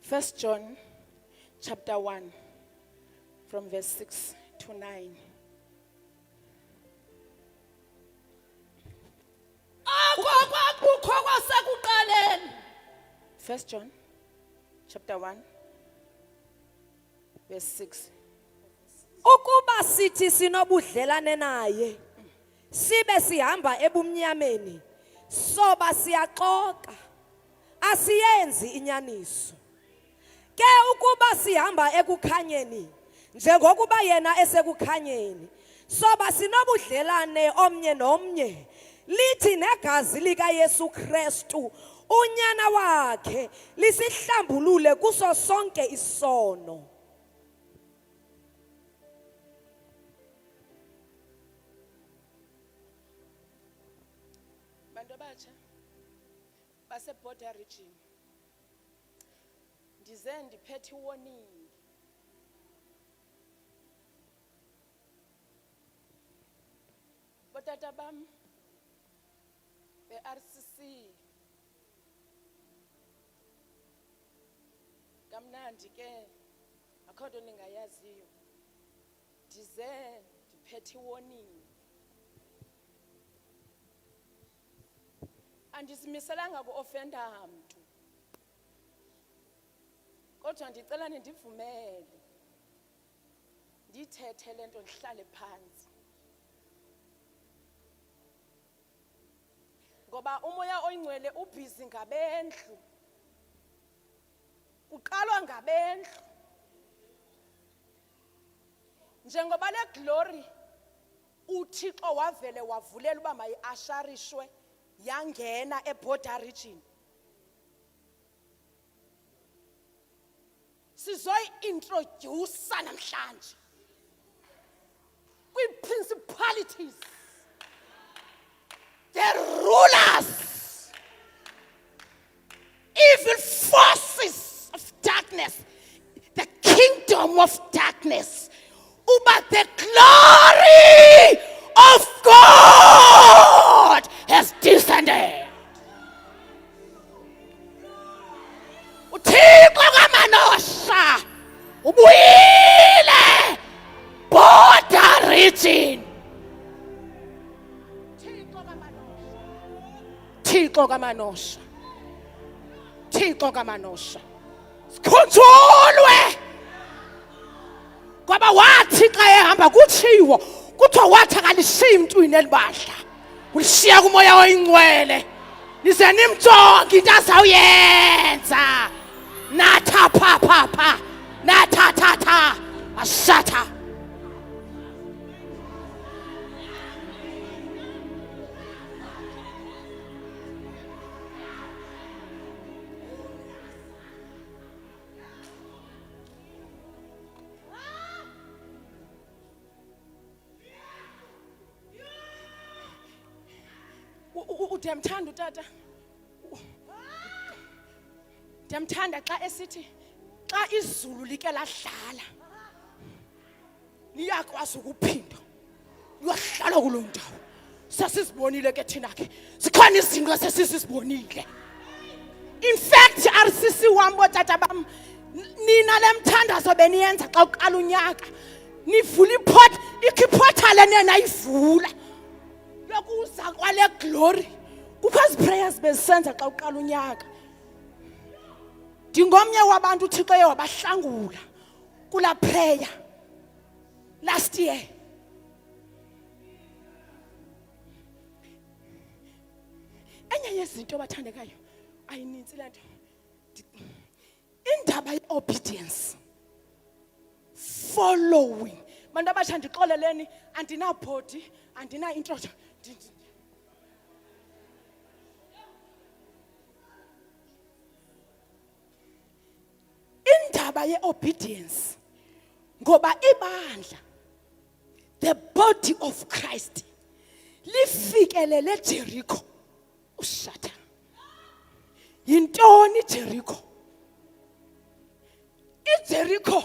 1 John chapter 1 from verse 6 to 9. Akukho kwasekuqaleni. 1 John chapter 1 verse 6. Ukuba sithi sinobudlelane naye sibe sihamba ebumnyameni soba siyaxoka asiyenzi inyaniso. Ke ukuba sihamba ekukhanyeni njengokuba yena esekukhanyeni soba sinobudlelane omnye nomnye. Lithi negazi lika Yesu Kristu unyana wakhe lisihlambulule kuso sonke isono. Bantu abatsha baseBorder region, ndize ndiphethe warning. Botata bam be-RCC kamnandi ke akho nto ningayaziyo, ndize ndiphethe warning. Andisimiselanga ku-ofenda mntu, kodwa ndicela nindivumele ndithethe le nto, ndihlale phantsi. Ngoba umoya oyingcwele ubhizi ngabendlu, kuqalwa ngabendlu. Njengoba le glory uThixo wavele wavulela uba mayiasharishwe yangena eBorder region, sizoyi-introduce namhlanje kwi-principalities, the rulers, evil forces of darkness, the kingdom of darkness, but the glory of God has descended. uThixo kaManosha ubuyile Border region. Thixo kaManosha, Thixo kaManosha, sikhunjulwe. Ngoba wathi xa ehamba kutshiwo kuthiwa wathi akalishiyi mntwini elibadla, ulishiya kumoya oyingcwele. Nize nimjonge into azawuyenza. Natha pha pha pha, natha tha tha, ashatha. Ndiyamthanda utata, ndiyamthanda xa esithi xa izulu like ladlala niyakwazi ukuphinda uyohlala kuloo ndawo. Sasizibonile ke thina ke, zikhona izinto sesizibonile. In fact, RCC wambo tata bam, nina le mthandazo beniyenza xa uqala unyaka, nivula iphotha, ikhiphothale nenayivula yokuza kwale glory. Kukho prayers besenza xa uqala unyaka. Ndingomnye wabantu uThixo ye wabahlangula kula prayer last year. Enye yezinto bathandekayo ayinintsi le nto, indaba ye-obedience, following. Bantu abatsha ndixoleleni, andinabhodi, andina-intro. Indaba ye-obedience, ngoba ibandla, the body of Christ, lifikelele Jericho. Ushata. Yintoni Jericho? Jericho,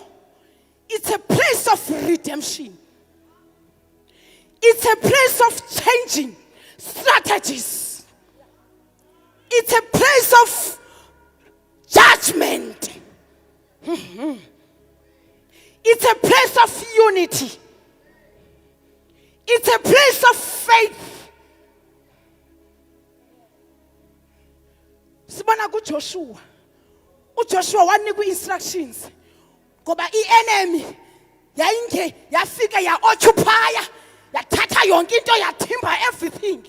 it's a place of redemption. It's a place of changing strategies. It's a place of judgment. It's a place of unity. It's a place of faith. Sibona kuJoshua. uJoshua wanikwa instructions. Ngoba ienemy yafika ya-occupy, yathatha yonke into, yathimba everything.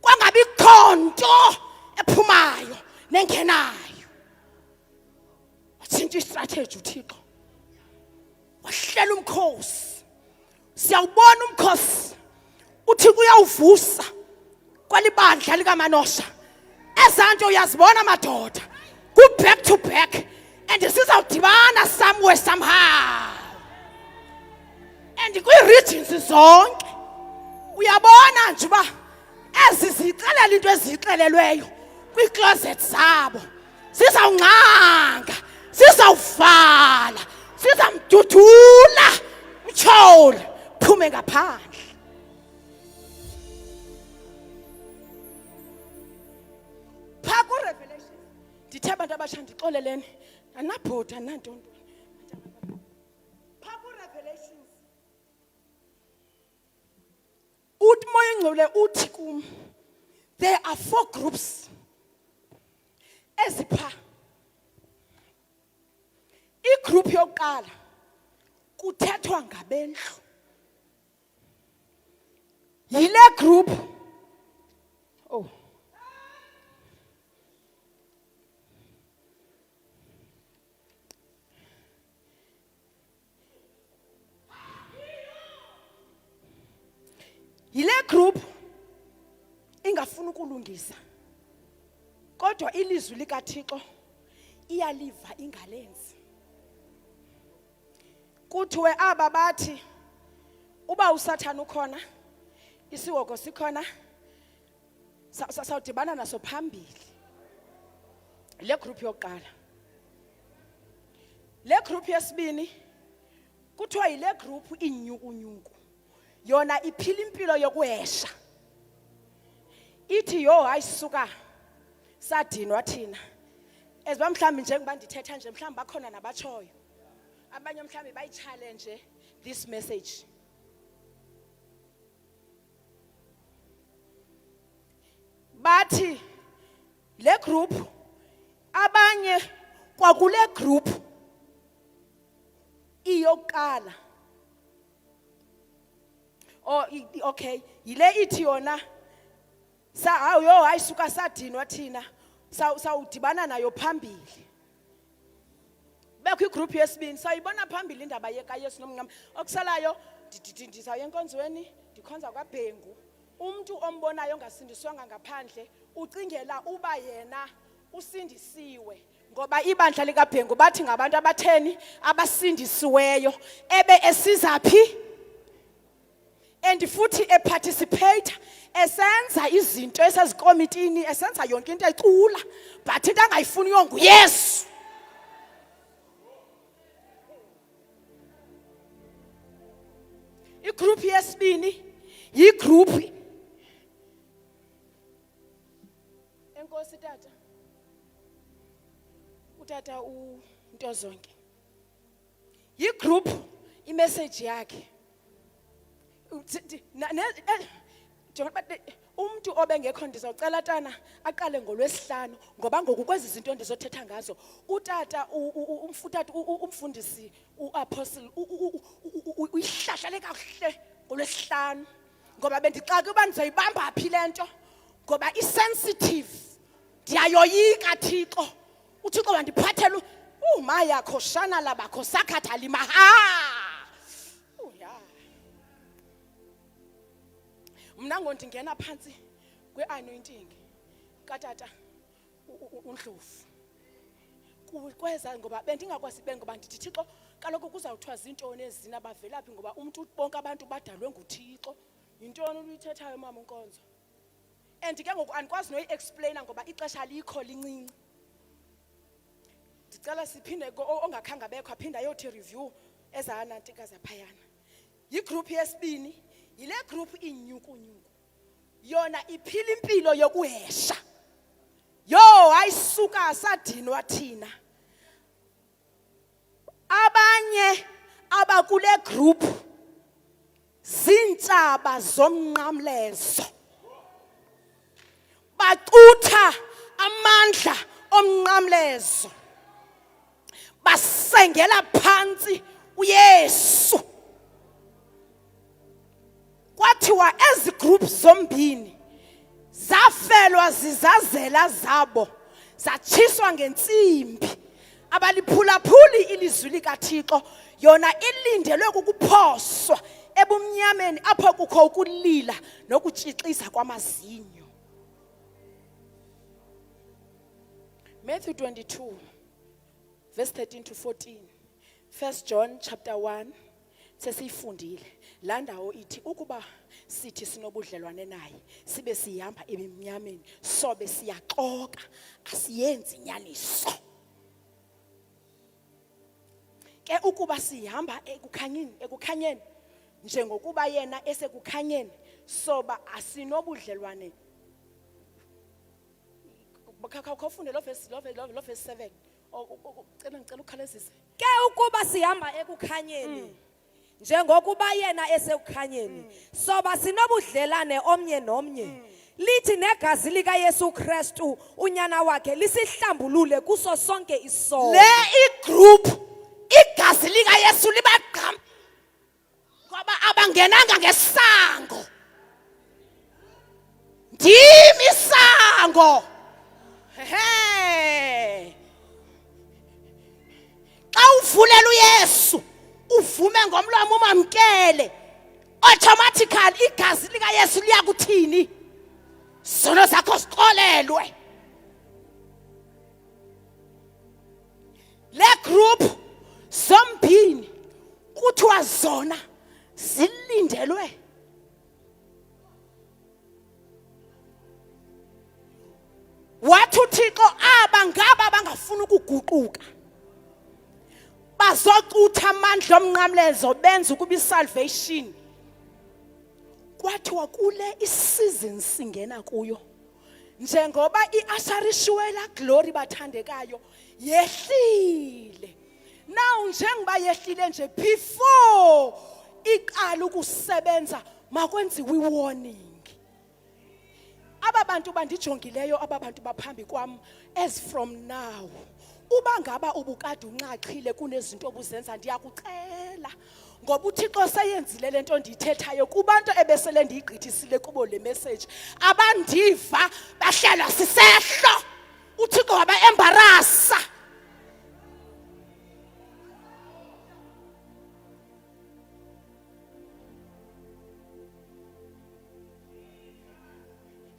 Kwangabi khonto ephumayo nengenayo. Watshintsha istrategy uThixo. Wahlela umkhosi. Siyawubona umkhosi uthi uyawuvusa kwalibandla likaManosha. Ezanto uyazibona madoda. Go back to back and sizawudibana somewhere somehow. And kwi-regions zonke uyabona nje uba ezizixelela into ezixelelweyo kwi-closet zabo. Sizawungqanga, sizawuvala, sizamdudula uThole phume ngaphandle. Pha ku-Revelation ndithe abantu abasha ndixoleleni anabhodi anantontoni. Pha ku-Revelation uthi Moya Ngcwele uthi kum, there are 4 groups ezipha. Igroup yokuqala kuthethwa ngabendlu. Yile group yile group ingafuna ukulungisa. Kodwa ilizwi likaThixo iyaliva ingalenzi. Kuthiwe aba bathi uba uSathane ukhona, isiwoko sikhona, sawudibana naso phambili. Le group yokuqala. Le group yesibini kuthiwa yile group inyukunyuku. Yona iphila impilo yokuhesha. Ithi yo ayisuka sadinwa thina. Eziba mhlambi njengoba ndithetha nje mhlambi bakhona nabatshoyo. Abanye mhlambi bayi-challenge this message. Bathi le group abanye kwakule group iyokala. Okay, yile ithi yona yo ayisuka sadinwa thina sawudibana nayo phambili. Bekho igroup yesibini sayibona phambili indaba yekaYesu nomncane. Okusalayo ndizawuya enkonzweni ndikhonza kwaBhengu. Umuntu ombonayo ongasindiswanga ngaphandle ucingela uba yena usindisiwe. Ngoba ibandla likaBhengu bathi ngabantu abatheni abasindisiweyo ebe esizaphi and futhi participate esenza izinto esazikomitini esenza yonke into ecula but into angayifuni yonke Yesu. Igroup yesibini yigroup enkosi tata utata into zonke. Yigroup imessage yakhe umuntu obengekho ndizocela tana aqale ngoLwesihlanu ngoba ngoku kwezi zinto ndizothetha ngazo utata umfundisi uapostle uyihlahlale kahle ngoLwesihlanu ngoba bendixaka uba ndizoyibamba phi lento ngoba isensitive. Ndiyayoyika Thixo. uThixo wandiphathela umaya khoshana labakho sakhathali maha. Mna ngondingena phansi kwe-anointing katata uNdlovu. Kweza ngoba bendingakwazi ngoba ndithi Thixo kaloku kuzawuthiwa zintoni ezina bavelaphi ngoba umuntu bonke abantu badalwe nguThixo. Yintoni uyithethayo mama uNkonzo? And ke ngoku andikwazi noyi-explaina ngoba ixesha likho lincinci. Ndicela siphinde ongakhange abekho aphinda yothi review ezanantika zaphayana. Yigroup yesibini yile group inyukunyuku. Yona iphila impilo yokuhesha. Yo ayisuka sadinwa thina. kule group zintsaba zomnqamlezo, bacutha amandla omnqamlezo, basengela phansi uYesu. Kwathiwa ezi groups zombini zafelwa zizazela zabo, zatshiswa ngentsimbi. Abaliphulaphuli ilizwi likaThixo, yona ilindelwe kukuphoswa ebumnyameni apho kukho ukulila nokutshixisa kwamazinyo. Matthew 22 verse 13 to 14. 1 John chapter 1 sesiyifundile. La ndawo ithi ukuba sithi sinobudlelwane naye sibe sihamba ebumnyameni sobe siyaxoka, asiyenzi inyaniso. Ke ukuba sihamba ekukhanyeni njengokuba yena esekukhanyeni, soba asinobudlelwane. Khawufunde lo verse 7. Ngicela ukukhalezisa. Ke ukuba sihamba ekukhanyeni njengokuba yena esekukhanyeni, soba sinobudlelane omnye nomnye. Lithi negazi lika Yesu Kristu unyana wakhe lisihlambulule kuso sonke isono. Le igroup igazi lika Yesu libaqham ngoba abangenanga ngesango. Ndimi isango. Xa uvulela uYesu, uvume ngomlomo umamkele, automatically igazi lika Yesu liyakuthini? Zono zakho siqolelwe. Le group zombini kuthiwa zona zilindelwe wathi uThixo aba ngaba bangafuna ukuguquka, bazocutha amandla omnqamlezo benza ukuba isalvation. Kwathiwa kule isizini singena kuyo, njengoba iasharishiwela glory bathandekayo yehlile. Now njengoba yehlile nje, before iqala ukusebenza makwenziwe iwarning. Aba bantu bandijongileyo, aba bantu baphambi kwam, as from now, uba ngaba ubukade unqaqhile kunezinto obuzenza, ndiyakucela ngoba uThixo seyenzile lento ndiyithethayo kubantu ebesele ndiyigqithisile kubo le message, abandiva bahlala sisehlo. uThixo waba-embarasa.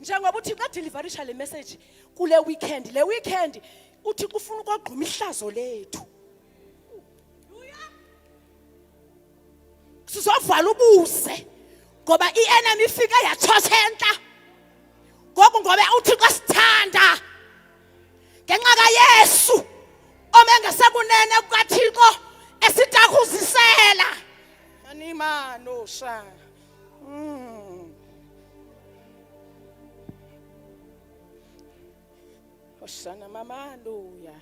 Njengoba uThixo adeliverisha le message kule weekend, le weekend uThixo ufuna ukogquma ihlazo lethu. Sizovala ubuze ngoba i-enemy ifike yatshotshenta. Ngoku ngoba uThixo sithanda ngenxa kaYesu ome ngasekunene kukaThixo esitakuzisela. Animano sha. Hoshana mama, hallelujah.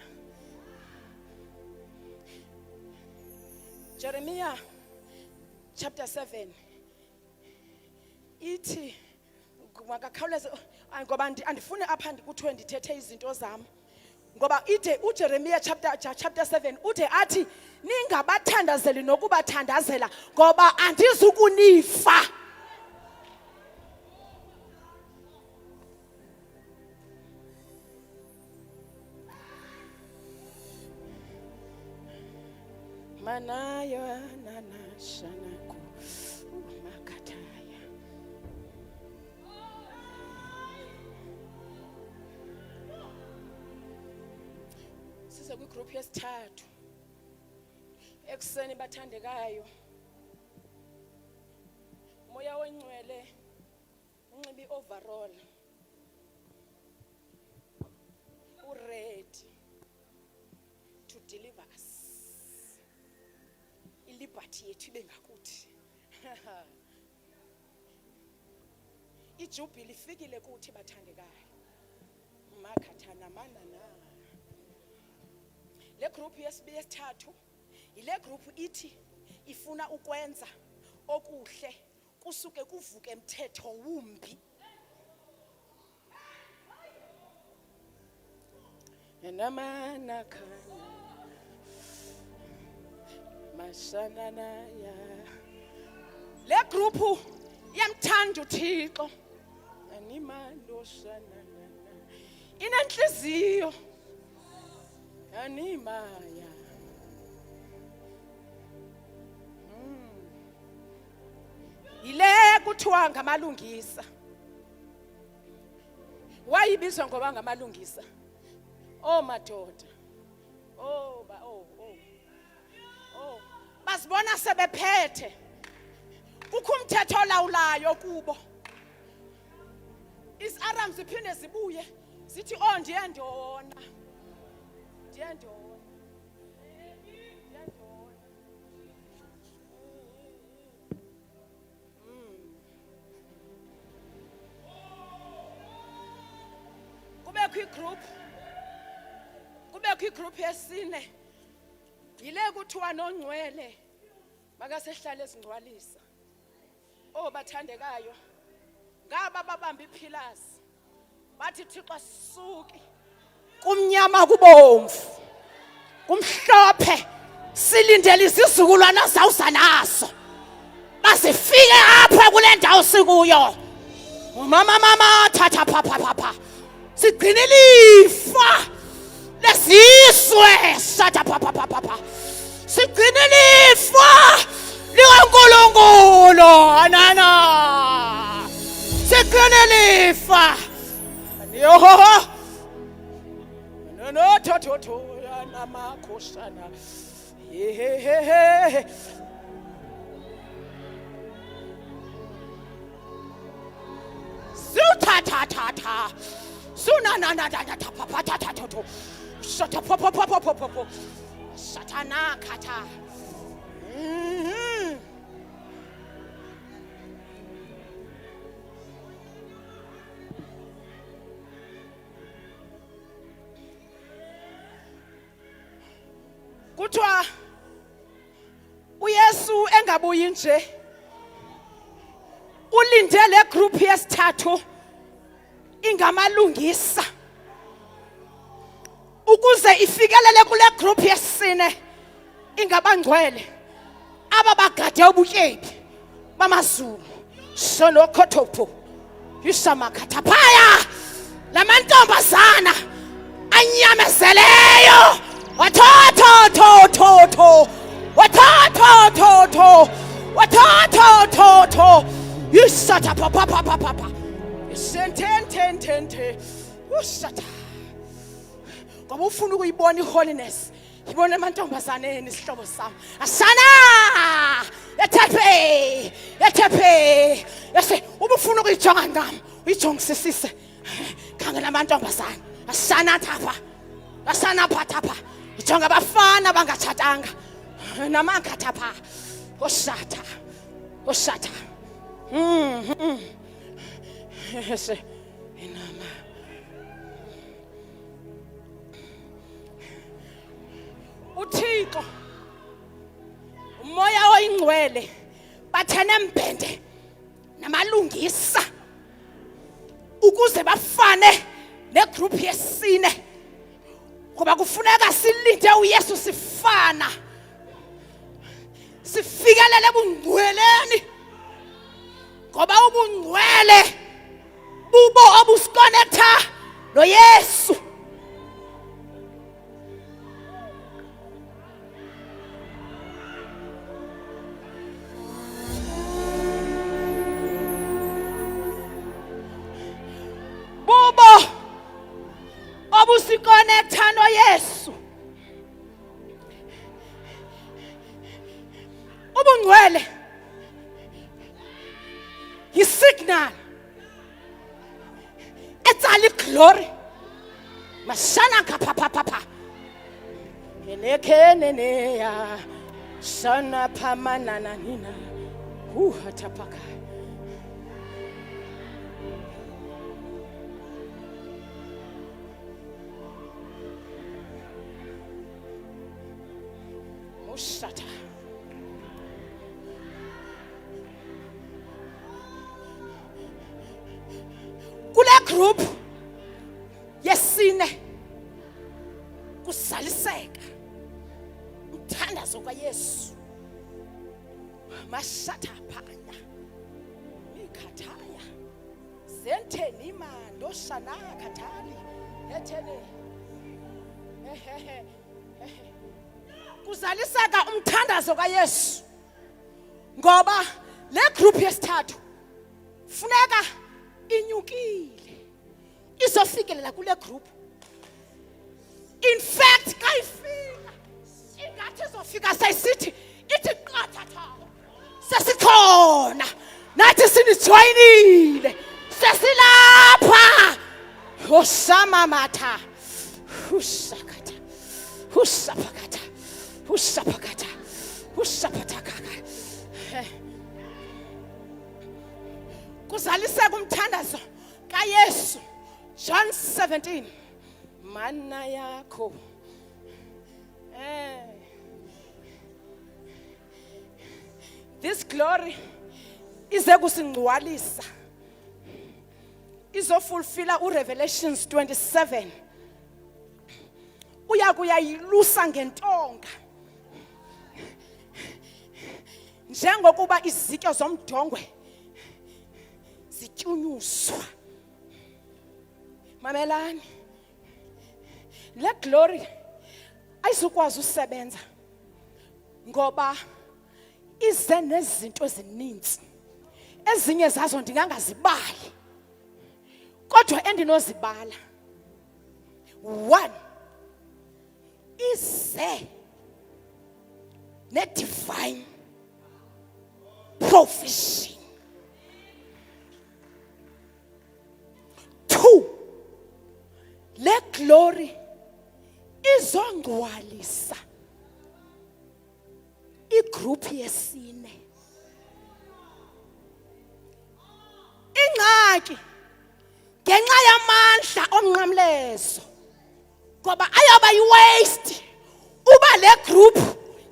Jeremiah chapter 7. Ithi makakhawuleze ngoba andifune apha kuthiwe ndithethe izinto zam. Ngoba ide uJeremiah chapter 7 ude athi ningabathandazeli nokubathandazela ngoba andizukunifa. Manayo nanashanaku makataya. Sise kwigroup yesithathu. Ekseni bathandekayo. Moya wencwele unxiba overall. Ready to deliver us. Liberty yethu ibe ngakuthi. Ijubhili ifikile kuthi bathandekayo. Makhathana manana. Le group yesithathu ile group ithi ifuna ukwenza okuhle kusuke kuvuke umthetho wumbi. Enamana khanya mashanana ya le group yamthanda uThixo animalo shanana inenhliziyo animaya ile kuthiwa ngamalungisa. Wayibizwa ngoba ngamalungisa. Oh madoda. Oh basibona sebephethe. Kukho umthetho olawulayo kubo. Is-Aram ziphinde zibuye zithi oh ndiyandona. Kubekho igroup yesine. Yile kuthiwa nongcwele makasehlala ezingcwalisa. Oh bathandekayo. Ngaba babamba ipillars. Bathi Thixo sisuki. Kumnyama kubomvu. Kumhlophe. Silindele isizukulwana zawuza naso. Basifike apha kule ndawo sikuyo. Mama thatha pha. Sigcinile ifa lesizwe shata pha. Sigcinile ifa likaNkulunkulu anana. Sigcinile ifa. Yoho. No toto ya namakhosana. He. Su-ta-ta-ta-ta. Su-na-na-na-na-na-ta-pa-pa-ta-ta-ta-ta. Shata-pa-pa-pa-pa-pa-pa. Shata-na-kata. Kuthiwa uYesu engabuyi nje. Ulinde le group yesithathu ingamalungisa ukuze ifikelele kule group yesine ingabangcwele ababagade ubutyebi bamazulu sonokhotopho yisamakhathapaya lamantombazana anyamezeleyo watho yisatha papa sentente usatha ngoba ufuna ukuyibona iholiness ibona amantombazaneni isihlobo sami asana yathephe yase ubufuna ukuyijonga ngami uyijongisisise khangela amantombazana asana pha ujonga abafana bangatshatanga namangathapha osatha Yes, uThixo umoya oyingcwele bathene mbende namalungisa ukuze bafane negroup yesine ngoba kufuneka silinde uYesu sifana sifikelele ebungcweleni ngoba ubungcwele bubo obusconnecta noYesu. Bubo obusikonecta noYesu. Ubungcwele yi-signal etsala glory masana kapha enekene ya sana phamanana nina hathapaka usatha group yesine kuzaliseka umthandazo kaYesu mashata phaya ikhathaya zenteni mando shana khathali ethene kuzaliseka umthandazo kaYesu ngoba le group yesithathu funeka inyukile izofikelela kule group. In fact kayifika ingathi izofika sayisithi ithi qathatha sesikhona nathi sinijoyinile sesilapha osama matha ushakata ushapakata ushapakata ushapatakaka kuzaliseka umthandazo kaYesu. John 17 mana yakho this glory ize kusingcwalisa izofulfilla uRevelations 27 uyakuyayilusa ngentonga njengokuba izityo zomdongwe zityunyuswa. Mamelani le glory ayizukwazi usebenza ngoba ize nezinto ezininzi ezinye zazo ndingangazibali kodwa endinozibala. 1 ize ne-divine provision. 2 le glory izongcwalisa igroup yesine. Ingxaki ngenxa yamandla omnqamlezo ngoba ayoba yi-waste uba le group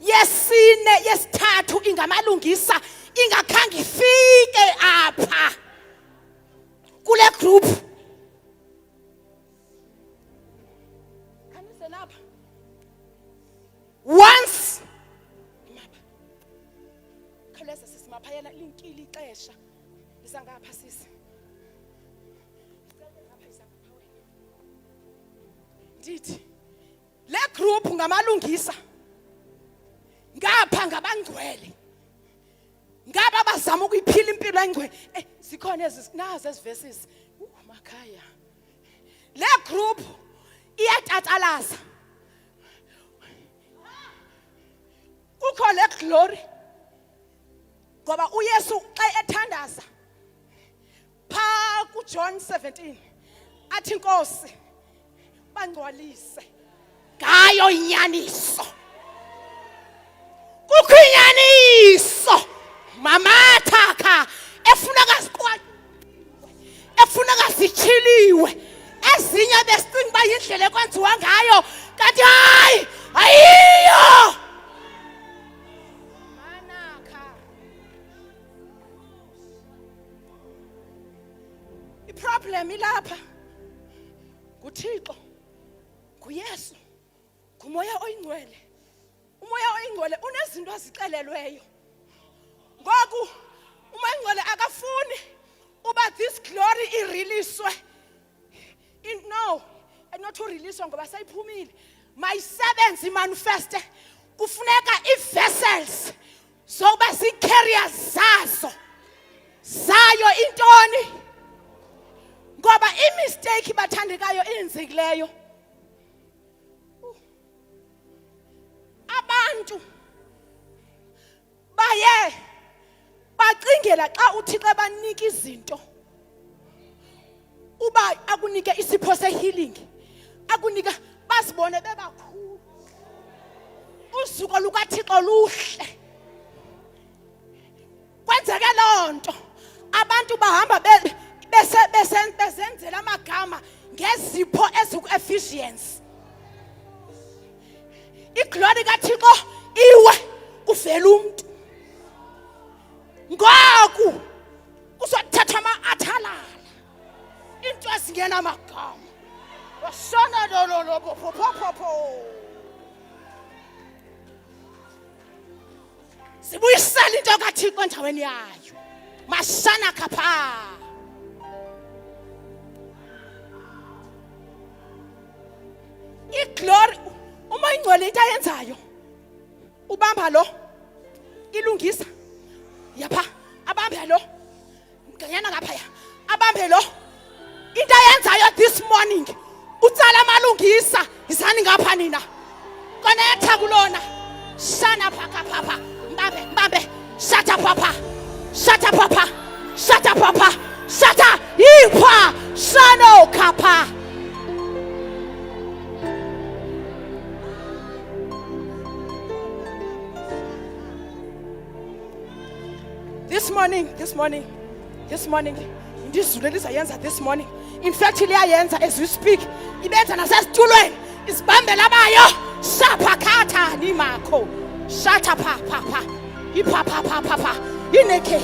yesine yesithathu ingamalungisa ingakhange ifike apha kule group. Lapha once khalesa sisimaphayela linkili ixesha lisangapha sisi ndithi le group ngamalungisa ngapha ngabangcwele ngaba bazama ukuyiphila impilo engcwele zikhona nazo eziverses makhaya le group iyatatalaza kukho le glory ngoba uYesu xa ethandaza pha kuJohn 17 athi inkosi bangcwalise ngayo inyaniso. Kukho inyaniso mamathaka efuna kaziqwa efuna kazitshiliwe ezinye besicinga ba yindlela ekwenziwa ngayo kanti hayi ayiyo manaka. Iproblem ilapha nguThixo nguYesu ngumoya oyingcwele. Umoya oyingcwele unezinto ezixelelweyo ngoku umoya oyingcwele akafuni uba this glory ireleaswe. No, not to release ngoba sayiphumile. Mayisebenze imanifeste kufuneka ivessels zoba zi-carriers zayo intoni ngoba imistake bathandekayo enzekileyo abantu baye bacingela xa uThixo banika izinto uba akunike isipho sehealing akunika basibone bebakhulu usuku lukaThixo luhle kwenzeke lonto abantu bahamba besenzela amagama ngezipho eziku-efficiency. Iglory kaThixo iwe uvela umuntu ngoku uzothatha ama-athalala into Sibuyisela into kaThixo endaweni yayo. Mashana kapha. Iglory uma ingcwele into ayenzayo. Ubamba lo. Ilungisa. Yapha. Abambe lo. Nganyana ngapha. Abambe lo. Into ayenzayo this morning. Utsala amalungisa. Izani ngapha nina. Connecta kulona. Shana phaka papa. Mbambe. Shut up papa. Shut up papa. Shut up papa. Shut up. Ipa. Shano kapa. This morning. Indizulu elizayenza this morning. In fact, liyayenza as we speak. Ibenza nasesitulweni. Isibambela bayo. Shaphakatha nimakho. Shata papa. Ipapa. Ineke.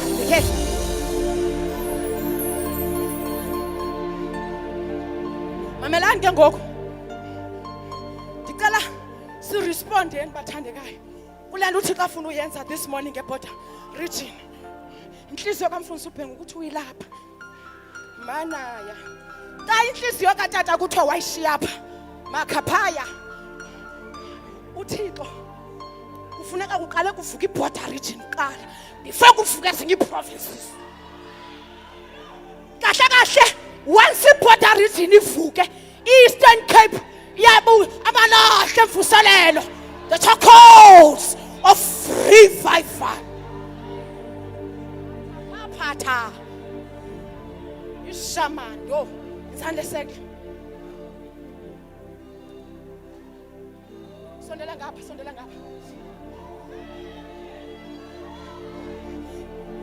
Mamelani ke ngoku. Ndicela si respond bathandekayo. Kulento uThixo afuna uyenza this morning eBorder region. Inhliziyo kaMfundisi uBhengu ukuthi uyilapha. Manaya. Ka inhliziyo kaTata kuthiwa wayishiya apha. Makhaphaya. uThixo kufuneka kuqale kuvuka iBorder region kuqala. Before kuvuka ezinye iprovinces. Kahle once iBorder region ivuke, Eastern Cape yabu amalahle emvuselelo. The chocolates of revival. Apata. Ishamando. Izandla seke. Sondela ngapha.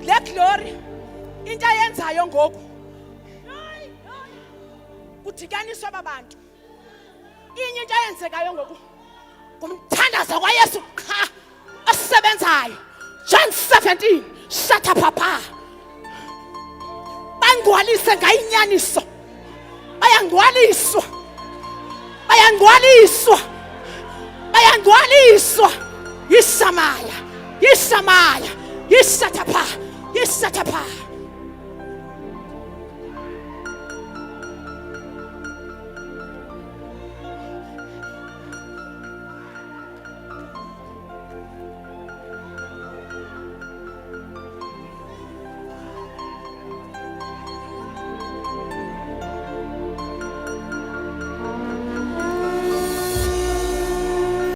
Le glory into ayenzayo ngoku. Kudikaniswa babantu. Inye into ayenzekayo ngoku. Kumthandaza kwaYesu cha osebenzayo. John 17 shut up papa. Bangwalise ngayinyaniso. Bayangwaliswa. Yisamaya. Yisatapa.